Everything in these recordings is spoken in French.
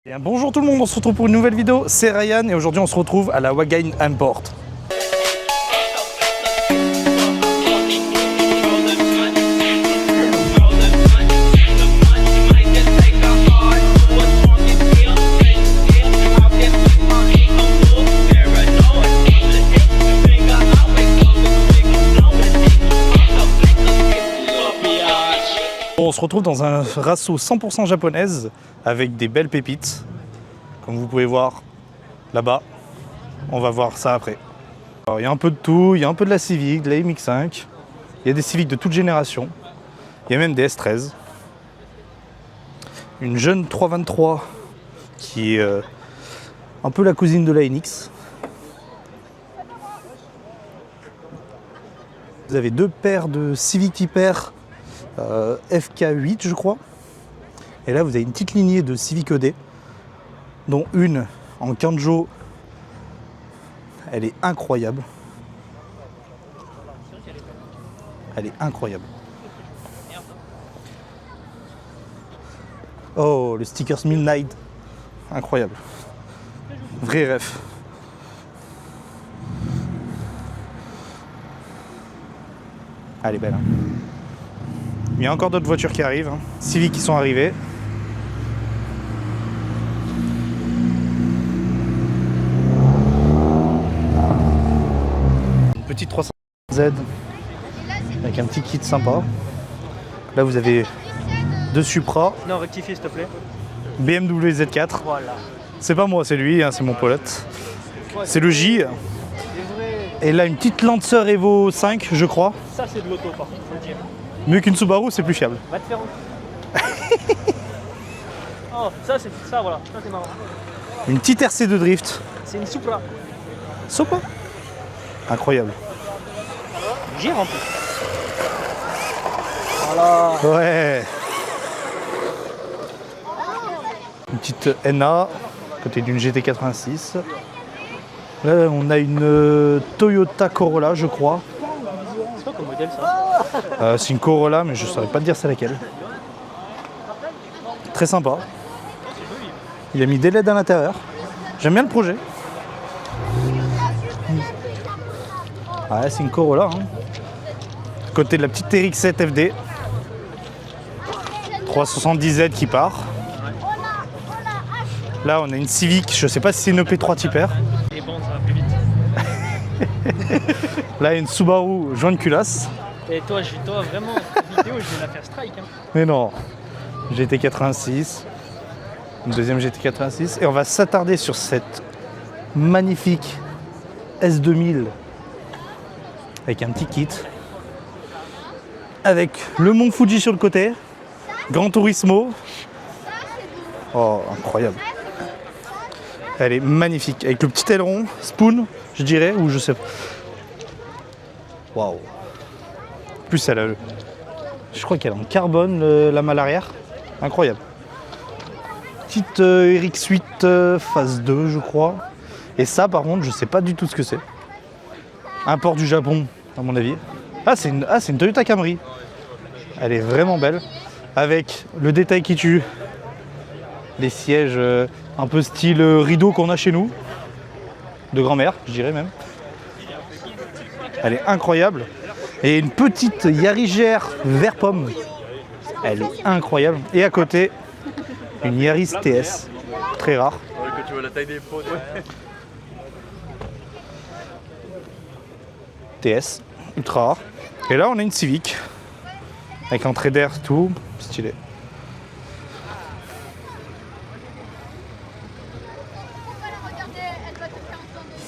Bien, bonjour tout le monde, on se retrouve pour une nouvelle vidéo, c'est Ryan et aujourd'hui on se retrouve à la Wagein Import. On se retrouve dans un rasso 100% japonaise avec des belles pépites. Comme vous pouvez voir là-bas, on va voir ça après. Alors, il y a un peu de tout, il y a un peu de la Civic, de la MX5, il y a des Civic de toute génération, il y a même des S13. Une jeune 323 qui est un peu la cousine de la NX. Vous avez deux paires de Civic Type R FK8 je crois, et là vous avez une petite lignée de Civic ED dont une en Kanjo, elle est incroyable, oh le stickers Midnight, incroyable, vrai ref. Elle est belle hein. Il y a encore d'autres voitures qui arrivent, hein. Civic qui sont arrivées. Une petite 300Z avec un petit kit sympa. Là vous avez deux Supra. Non, rectifie s'il te plaît. BMW Z4. Voilà. C'est pas moi, c'est lui, hein, c'est mon pilote. C'est le J. Et là une petite Lancer Evo 5 je crois. Ça c'est de l'auto par contre, faut le dire. Mieux qu'une Subaru, c'est plus fiable. Va te faire Oh, ça c'est ça, voilà, ça c'est marrant. Une petite RC2 Drift. C'est une Supra. Supra. Incroyable. Gire en plus. Voilà. Ouais. Une petite NA, côté d'une GT86. Là, on a une Toyota Corolla, je crois. C'est quoi comme modèle ça? C'est une Corolla, mais je ne saurais pas te dire c'est laquelle. Très sympa. Il a mis des LED à l'intérieur. J'aime bien le projet. Ouais, c'est une Corolla. Hein. Côté de la petite RX-7 FD. 370Z qui part. Là, on a une Civic. Je ne sais pas si c'est une EP3 Type R. Et bon, ça va plus vite. Là, une Subaru joint de culasse. Et toi, vraiment, cette vidéo, je vais la faire strike. Hein. Mais non, GT86, une deuxième GT86, et on va s'attarder sur cette magnifique S2000 avec un petit kit, avec le Mont Fuji sur le côté, Gran Turismo. Oh, incroyable. Elle est magnifique, avec le petit aileron, spoon, je dirais, ou je sais pas. Waouh. Plus elle a je crois qu'elle est en carbone, la malle arrière. Incroyable. Petite RX8 phase 2 je crois. Et ça par contre je sais pas du tout ce que c'est. Import du Japon à mon avis. Ah c'est une Toyota Camry. Elle est vraiment belle. Avec le détail qui tue. Les sièges un peu style rideau qu'on a chez nous. De grand-mère je dirais même. Elle est incroyable. Et une petite Yaris GR vert pomme. Elle est incroyable. Et à côté, une Yaris TS. Très rare. Quand tu vois la taille des pots. TS. Ultra rare. Et là, on a une Civic. Avec entrée d'air, tout. Stylé.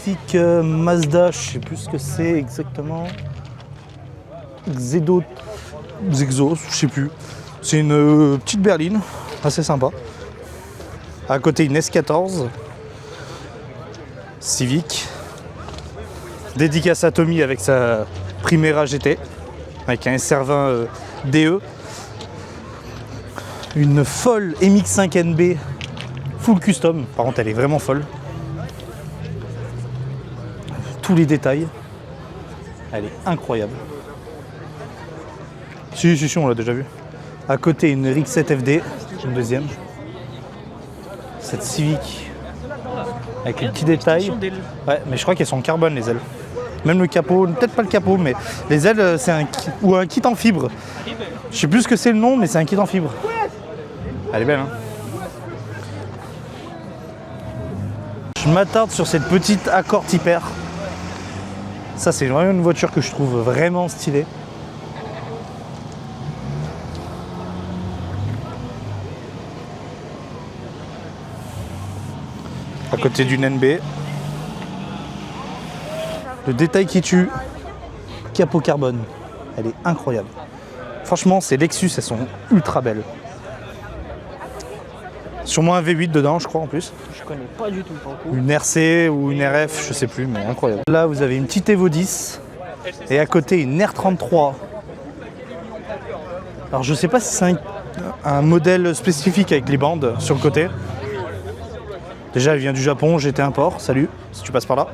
Civic Mazda, je sais plus ce que c'est exactement. Xedos, je sais plus. C'est une petite berline, assez sympa. À côté une S14, Civic. Dédicace à Tommy avec sa Primera GT, avec un SR20 DE. Une folle MX5NB full custom, par contre elle est vraiment folle. Tous les détails, elle est incroyable. Si, on l'a déjà vu. À côté, une RX-7 FD, une deuxième. cette Civic. Avec les petits détails. Ouais, mais je crois qu'elles sont en carbone les ailes. Même le capot, peut-être pas le capot, mais les ailes, c'est un ou un kit en fibre. Je sais plus ce que c'est le nom, mais c'est un kit en fibre. Elle est belle, hein. Je m'attarde sur cette petite Accord Hyper. Ça, c'est vraiment une voiture que je trouve vraiment stylée. À côté d'une NB. Le détail qui tue, capot carbone, elle est incroyable. Franchement, ces Lexus, elles sont ultra belles. Sûrement un V8 dedans, je crois en plus. Je connais pas du tout pour le coup. Une RC ou une RF, je sais plus, mais incroyable. Là, vous avez une petite Evo 10 et à côté une R33. Alors, je sais pas si c'est un modèle spécifique avec les bandes sur le côté. Déjà, elle vient du Japon, j'étais import. Salut, si tu passes par là.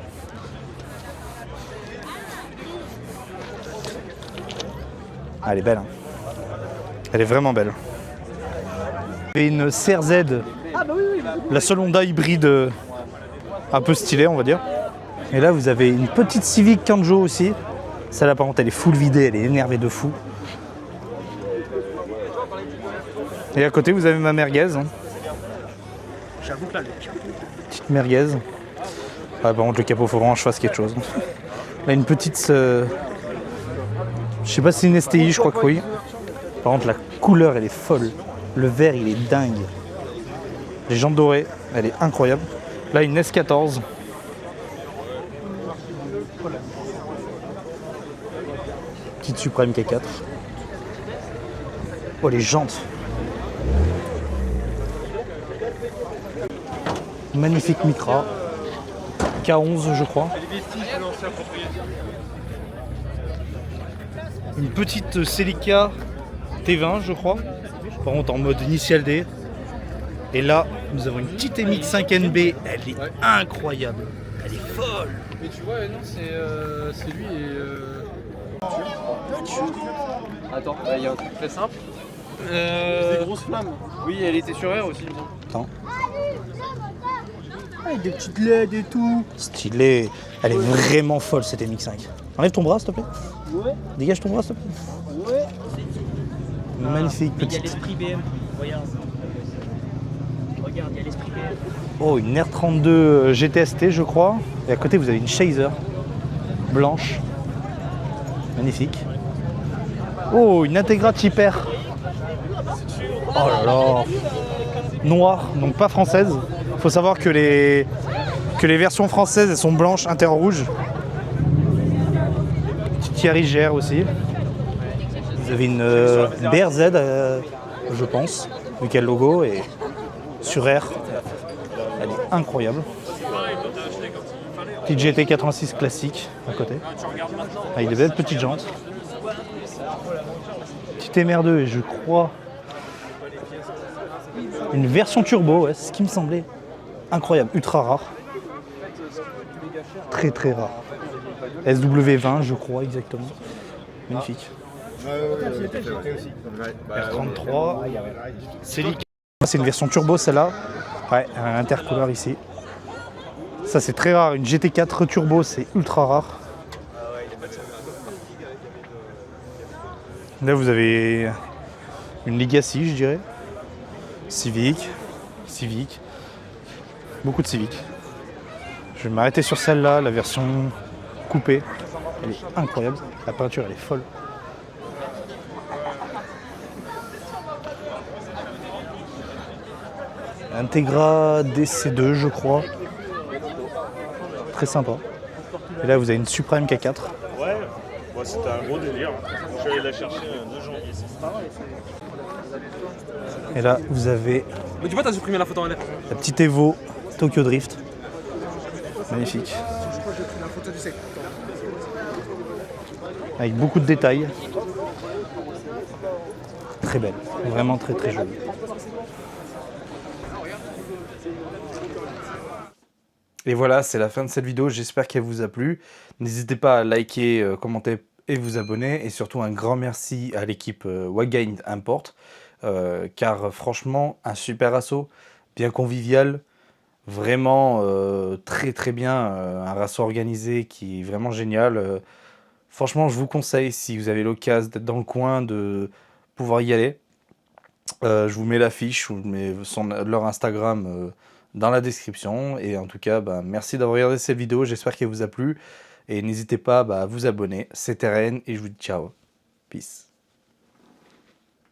Ah, elle est belle, hein. Elle est vraiment belle. Et une CRZ, la seule Honda hybride un peu stylée, on va dire. Et là, vous avez une petite Civic Kanjo aussi. Celle-là, par contre, elle est full vidée, elle est énervée de fou. Et à côté, vous avez ma merguez. Hein. J'avoue que là, Petite merguez. Ah, par contre, le capot, faut vraiment que je fasse quelque chose. Là, une petite... je sais pas si c'est une STI, je crois que oui. Par contre, la couleur, elle est folle. Le vert, il est dingue. Les jantes dorées, elle est incroyable. Là, une S14. Petite Supreme K4. Oh, les jantes. Magnifique Micra. K11, je crois. Une petite Celica T20, je crois. Par contre, en mode initial D. Et là, nous avons une petite MX-5NB. Elle est incroyable. Elle est folle. Mais tu vois, non, c'est lui et. Attends, il y a un truc très simple. Des grosses flammes. Oui, elle était sur R aussi, il me semble. Attends. avec des petites LED et tout. Stylé. Elle est vraiment folle cette MX-5. Enlève ton bras, s'il te plaît. Ouais. Dégage ton bras, s'il te plaît. Ouais. Magnifique Mais il y a petite. l'esprit BM. Regarde. Regarde, il y a l'esprit BM. Oh, une R32 GTST, je crois. Et à côté, vous avez une Chaser blanche. Magnifique. Oh, une Integra Hyper. Oh là là. Noire, donc pas française. Il faut savoir que les versions françaises, elles sont blanches, inter rouge. Petite Yarigère aussi. Vous avez une BRZ, je pense, vu qu'il y a le logo, et sur R. Elle est incroyable. Petite GT 86 classique à côté. Avec des belles petites jantes. Petite MR2 et je crois une version turbo, ouais, c'est ce qui me semblait. Incroyable, ultra rare. Très très rare. SW20 je crois exactement. Magnifique. R33. Celica. C'est une version turbo celle-là. Ouais, un intercouleur ici. Ça c'est très rare. Une GT4 turbo c'est ultra rare. Là vous avez une Legacy je dirais. Civic. Beaucoup de Civic. Je vais m'arrêter sur celle-là, la version coupée. Elle est incroyable. La peinture elle est folle. Integra DC2 je crois. Très sympa. Et là vous avez une Supreme K4. Ouais, bon, c'était un gros délire. Je suis allé la chercher le 2 janvier. Et là vous avez Mais tu vois, t'as supprimé la photo en l'air. la petite Evo Tokyo Drift. Magnifique. Avec beaucoup de détails. Très belle. Vraiment très très jolie. Et voilà, c'est la fin de cette vidéo. J'espère qu'elle vous a plu. N'hésitez pas à liker, commenter et vous abonner. Et surtout un grand merci à l'équipe Wagain Import. Car franchement, un super assaut, bien convivial. Vraiment très très bien, un rasso organisé qui est vraiment génial. Franchement, je vous conseille, si vous avez l'occasion d'être dans le coin, de pouvoir y aller. Je vous mets l'affiche, je vous mets leur Instagram dans la description. Et en tout cas, bah, merci d'avoir regardé cette vidéo, j'espère qu'elle vous a plu. Et n'hésitez pas à vous abonner. C'était Ren et je vous dis ciao. Peace.